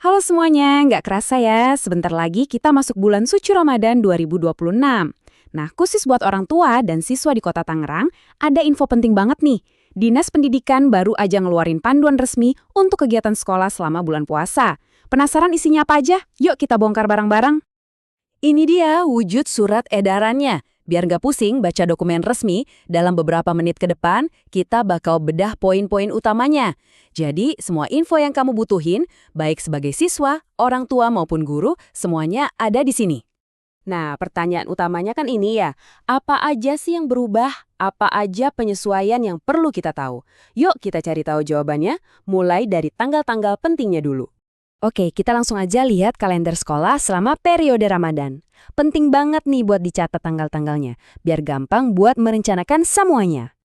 Halo semuanya, nggak kerasa ya, sebentar lagi kita masuk bulan suci Ramadan 2026. Nah, khusus buat orang tua dan siswa di Kota Tangerang, ada info penting banget nih. Dinas Pendidikan baru aja ngeluarin panduan resmi untuk kegiatan sekolah selama bulan puasa. Penasaran isinya apa aja? Yuk kita bongkar bareng-bareng. Ini dia wujud surat edarannya. Biar nggak pusing baca dokumen resmi, dalam beberapa menit ke depan, kita bakal bedah poin-poin utamanya. Jadi, semua info yang kamu butuhin, baik sebagai siswa, orang tua maupun guru, semuanya ada di sini. Nah, pertanyaan utamanya kan ini ya, apa aja sih yang berubah? Apa aja penyesuaian yang perlu kita tahu? Yuk kita cari tahu jawabannya, mulai dari tanggal-tanggal pentingnya dulu. Oke, kita langsung aja lihat kalender sekolah selama periode Ramadan. Penting banget nih buat dicatat tanggal-tanggalnya, biar gampang buat merencanakan semuanya.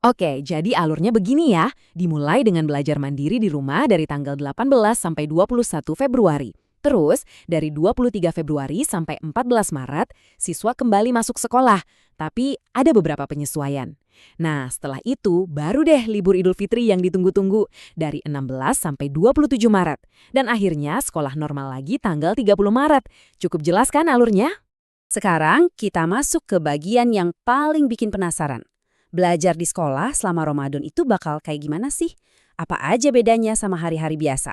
Oke, jadi alurnya begini ya, dimulai dengan belajar mandiri di rumah dari tanggal 18 sampai 21 Februari. Terus, dari 23 Februari sampai 14 Maret, siswa kembali masuk sekolah, tapi ada beberapa penyesuaian. Nah, setelah itu baru deh libur Idul Fitri yang ditunggu-tunggu dari 16 sampai 27 Maret. Dan akhirnya sekolah normal lagi tanggal 30 Maret. Cukup jelas kan alurnya? Sekarang kita masuk ke bagian yang paling bikin penasaran. Belajar di sekolah selama Ramadan itu bakal kayak gimana sih? Apa aja bedanya sama hari-hari biasa?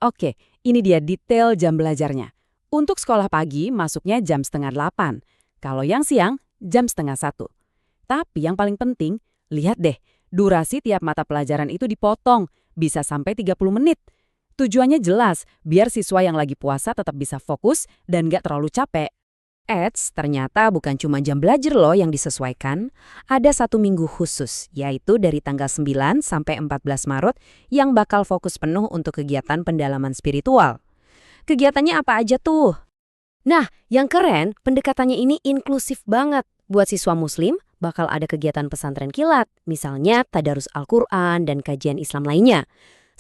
Oke, ini dia detail jam belajarnya. Untuk sekolah pagi masuknya jam setengah 8. Kalau yang siang, jam setengah 1. Tapi yang paling penting, lihat deh, durasi tiap mata pelajaran itu dipotong, bisa sampai 30 menit. Tujuannya jelas, biar siswa yang lagi puasa tetap bisa fokus dan nggak terlalu capek. Ternyata bukan cuma jam belajar loh yang disesuaikan. Ada 1 minggu khusus, yaitu dari tanggal 9 sampai 14 Maret yang bakal fokus penuh untuk kegiatan pendalaman spiritual. Kegiatannya apa aja tuh? Nah, yang keren, pendekatannya ini inklusif banget. Buat siswa muslim, bakal ada kegiatan pesantren kilat, misalnya tadarus Al-Quran dan kajian Islam lainnya.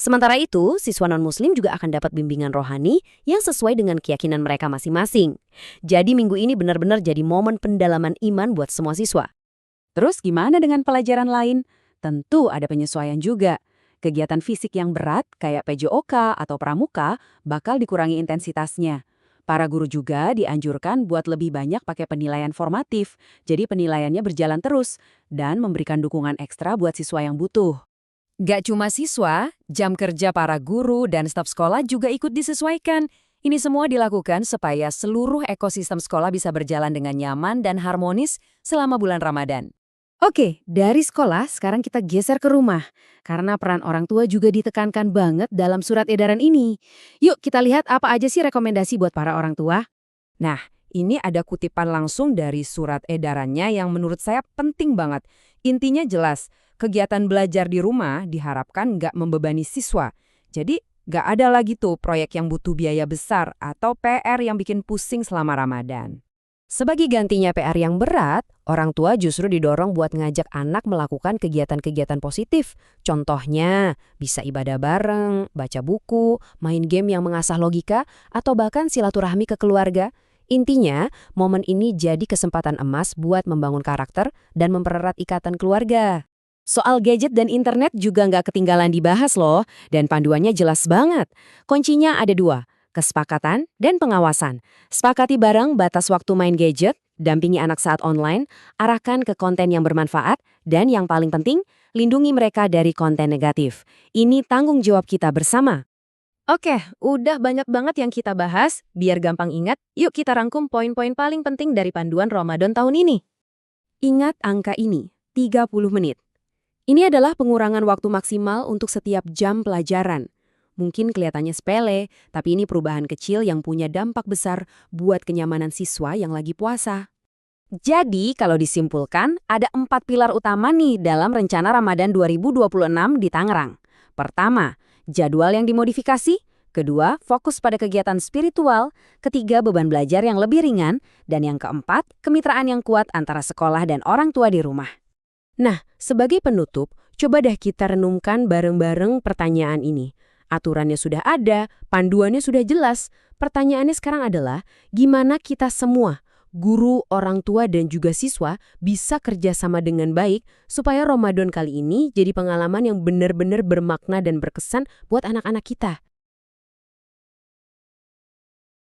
Sementara itu, siswa non-muslim juga akan dapat bimbingan rohani yang sesuai dengan keyakinan mereka masing-masing. Jadi minggu ini benar-benar jadi momen pendalaman iman buat semua siswa. Terus gimana dengan pelajaran lain? Tentu ada penyesuaian juga. Kegiatan fisik yang berat kayak PJOK atau pramuka bakal dikurangi intensitasnya. Para guru juga dianjurkan buat lebih banyak pakai penilaian formatif, jadi penilaiannya berjalan terus dan memberikan dukungan ekstra buat siswa yang butuh. Gak cuma siswa, jam kerja para guru dan staf sekolah juga ikut disesuaikan. Ini semua dilakukan supaya seluruh ekosistem sekolah bisa berjalan dengan nyaman dan harmonis selama bulan Ramadan. Oke, dari sekolah sekarang kita geser ke rumah. Karena peran orang tua juga ditekankan banget dalam surat edaran ini. Yuk kita lihat apa aja sih rekomendasi buat para orang tua. Nah, ini ada kutipan langsung dari surat edarannya yang menurut saya penting banget. Intinya jelas, kegiatan belajar di rumah diharapkan nggak membebani siswa. Jadi, nggak ada lagi tuh proyek yang butuh biaya besar atau PR yang bikin pusing selama Ramadan. Sebagai gantinya PR yang berat, orang tua justru didorong buat ngajak anak melakukan kegiatan-kegiatan positif. Contohnya, bisa ibadah bareng, baca buku, main game yang mengasah logika, atau bahkan silaturahmi ke keluarga. Intinya, momen ini jadi kesempatan emas buat membangun karakter dan mempererat ikatan keluarga. Soal gadget dan internet juga nggak ketinggalan dibahas loh, dan panduannya jelas banget. Kuncinya ada 2, kesepakatan dan pengawasan. Sepakati bareng batas waktu main gadget, dampingi anak saat online, arahkan ke konten yang bermanfaat, dan yang paling penting, lindungi mereka dari konten negatif. Ini tanggung jawab kita bersama. Oke, udah banyak banget yang kita bahas. Biar gampang ingat, yuk kita rangkum poin-poin paling penting dari panduan Ramadan tahun ini. Ingat angka ini, 30 menit. Ini adalah pengurangan waktu maksimal untuk setiap jam pelajaran. Mungkin kelihatannya sepele, tapi ini perubahan kecil yang punya dampak besar buat kenyamanan siswa yang lagi puasa. Jadi, kalau disimpulkan, ada 4 pilar utama nih dalam rencana Ramadan 2026 di Tangerang. Pertama, jadwal yang dimodifikasi. Kedua, fokus pada kegiatan spiritual. Ketiga, beban belajar yang lebih ringan. Dan yang keempat, kemitraan yang kuat antara sekolah dan orang tua di rumah. Nah, sebagai penutup, coba deh kita renungkan bareng-bareng pertanyaan ini. Aturannya sudah ada, panduannya sudah jelas. Pertanyaannya sekarang adalah, gimana kita semua, guru, orang tua, dan juga siswa bisa kerjasama dengan baik supaya Ramadan kali ini jadi pengalaman yang benar-benar bermakna dan berkesan buat anak-anak kita.